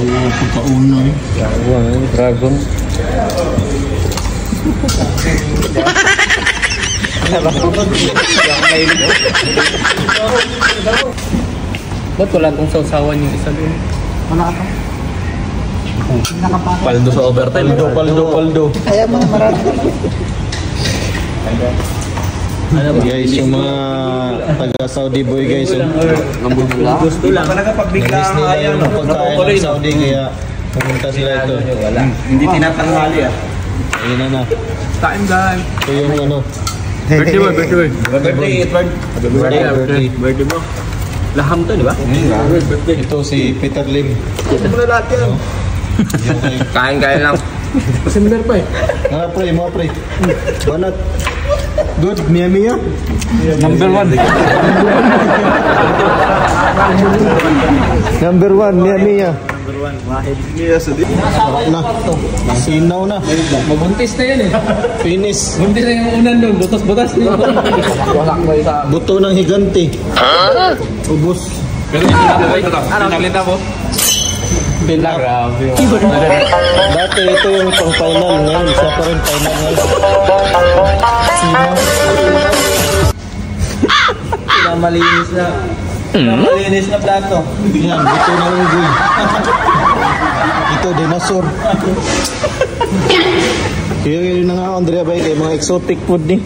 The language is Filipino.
Oo, pagkauna eh. Dragon. Ba't wala kong sausawan yung isa doon? Wala ka. Paldo sa overtime. Paldo. Kaya mga marami. Guys, yung mga taga-Saudi boy guys. Gusto lang. Talaga pag bigla Namiss nila yung pagkain ng Saudi kaya pumunta sila ito. Wala. hindi tinatanghali ah. Ayun na. Time guys. Ito yung ano. Birthday boy. Birthday, Edward. Birthday mo. Laham to, di ba? Ito si Peter Lim. Ito mo na lahat yan. Kain lang. Similar pa eh. Mga pre. Banat. Good, Mia. Number 1. Number 1, Mia. Wahid. Yes, Na. Sinaw na. Mabuntis na yan eh. Finish. Buntis na yung unan doon. Butas-butas. Buto ng higanti. Ubus. Ano, nakilita po? Bila, grabe. Dati ito yung pang-final ngayon. Isa pa rin final ngayon. Sinaw. Malinis na. Malinis na plato. Yan, buto ng unggoy. Ito, dinosaur. Kaya yun na nga, Andrea, ba? Kaya mga exotic food ni.